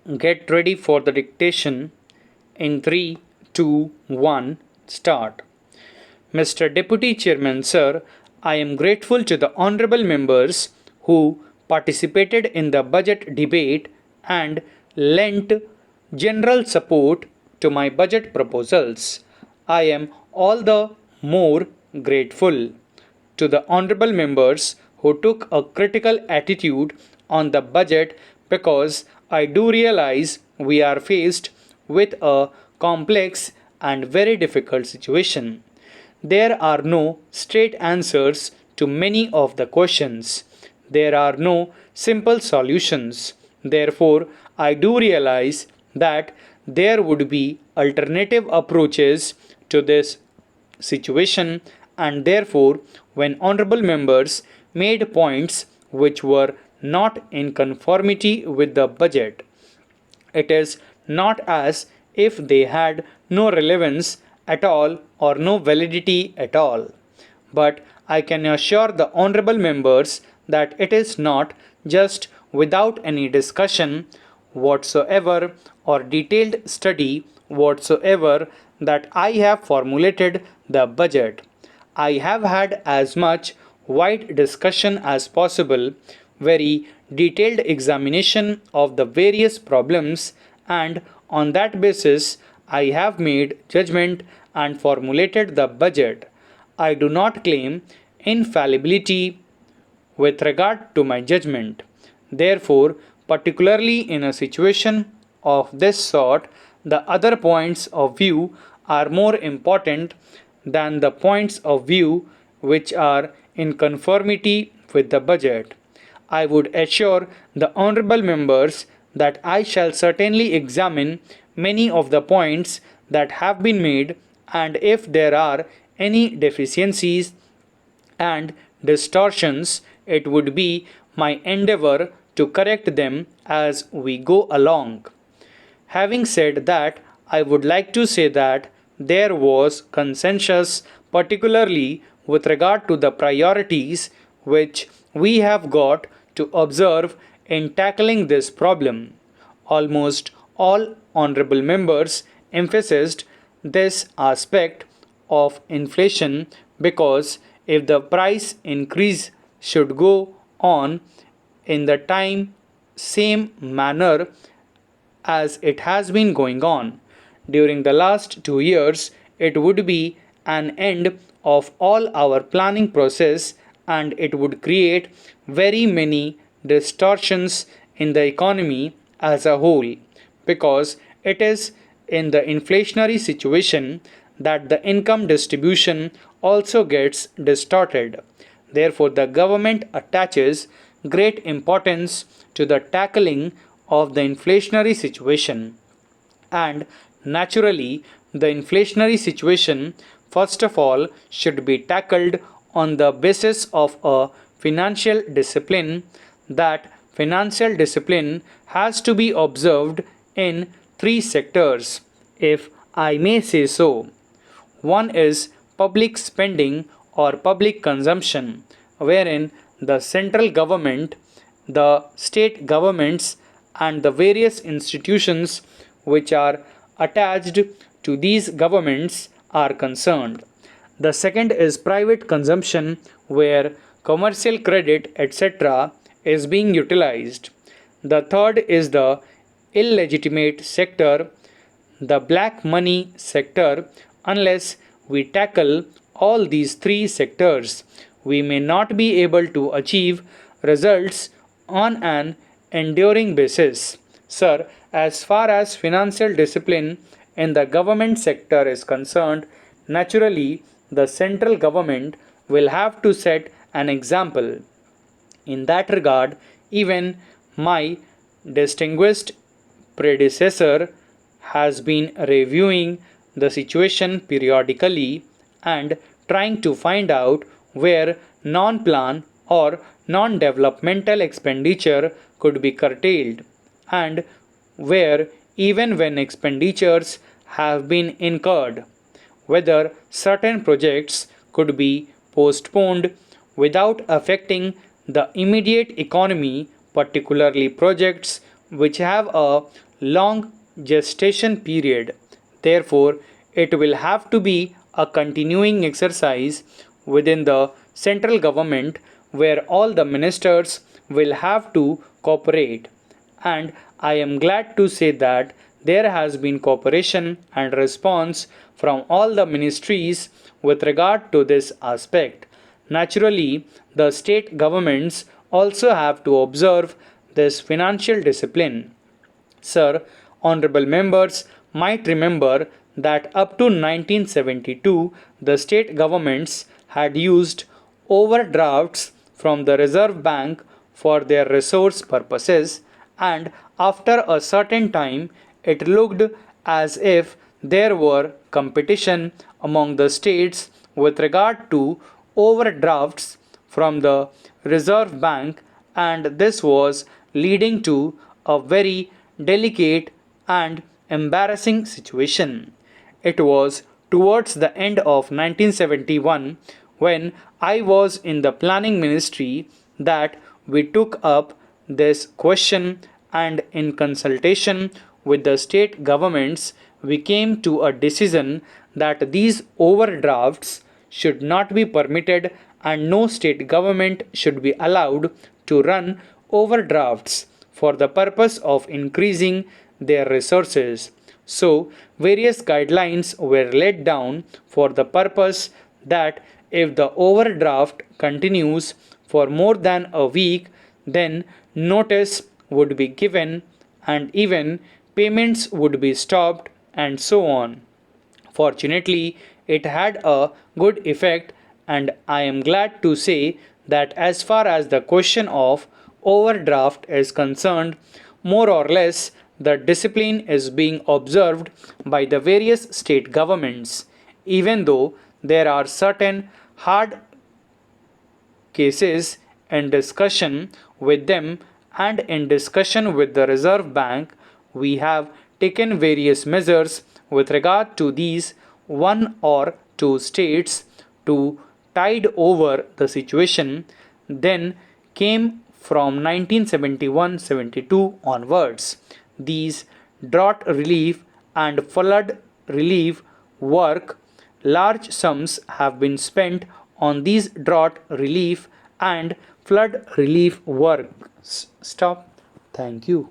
Get ready for the dictation in 3, 2, 1, start. Mr. Deputy Chairman, sir, I am grateful to the honorable members who participated in the budget debate and lent general support to my budget proposals. I am all the more grateful to the honorable members who took a critical attitude on the budget because I do realize we are faced with a complex and very difficult situation. There are no straight answers to many of the questions. There are no simple solutions. Therefore, I do realize that there would be alternative approaches to this situation, and therefore, when honorable members made points which were not in conformity with the budget, it is not as if they had no relevance at all or no validity at all. But I can assure the honorable members that it is not just without any discussion whatsoever or detailed study whatsoever that I have formulated the budget. I have had as much wide discussion as possible, very detailed examination of the various problems, and on that basis I have made judgment and formulated the budget. I do not claim infallibility with regard to my judgment. Therefore, particularly in a situation of this sort, the other points of view are more important than the points of view which are in conformity with the budget. I would assure the honorable members that I shall certainly examine many of the points that have been made, and if there are any deficiencies and distortions, it would be my endeavor to correct them as we go along. Having said that, I would like to say that there was consensus, particularly with regard to the priorities which we have got to observe in tackling this problem. Almost all honorable members emphasized this aspect of inflation because if the price increase should go on in the same manner as it has been going on during the last 2 years, it would be an end of all our planning process, and it would create very many distortions in the economy as a whole, because it is in the inflationary situation that the income distribution also gets distorted. Therefore, the government attaches great importance to the tackling of the inflationary situation. And naturally, the inflationary situation, first of all, should be tackled on the basis of a financial discipline. That financial discipline has to be observed in three sectors, if I may say so. One is public spending or public consumption, wherein the central government, the state governments, and the various institutions which are attached to these governments are concerned. The second is private consumption, where commercial credit, etc., is being utilized. The third is the illegitimate sector, the black money sector. Unless we tackle all these three sectors, we may not be able to achieve results on an enduring basis. Sir, as far as financial discipline in the government sector is concerned, naturally the central government will have to set an example. In that regard, even my distinguished predecessor has been reviewing the situation periodically and trying to find out where non-plan or non-developmental expenditure could be curtailed, and where even when expenditures have been incurred, whether certain projects could be postponed without affecting the immediate economy, particularly projects which have a long gestation period. Therefore, it will have to be a continuing exercise within the central government where all the ministers will have to cooperate. And I am glad to say that there has been cooperation and response from all the ministries with regard to this aspect. Naturally, the state governments also have to observe this financial discipline. Sir, honorable members might remember that up to 1972, the state governments had used overdrafts from the Reserve Bank for their resource purposes, and after a certain time, it looked as if there were competition among the states with regard to overdrafts from the Reserve Bank, and this was leading to a very delicate and embarrassing situation. It was towards the end of 1971 when I was in the planning ministry that we took up this question, and in consultation with the state governments we came to a decision that these overdrafts should not be permitted and no state government should be allowed to run overdrafts for the purpose of increasing their resources. So, various guidelines were laid down for the purpose that if the overdraft continues for more than a week, then notice would be given and even payments would be stopped and so on. Fortunately, it had a good effect, and I am glad to say that as far as the question of overdraft is concerned, more or less the discipline is being observed by the various state governments, even though there are certain hard cases in discussion with them and in discussion with the Reserve Bank. We have taken various measures with regard to these one or two states to tide over the situation. Then came from 1971-72 onwards these drought relief and flood relief work. Large sums have been spent on these drought relief and flood relief work. Stop. Thank you.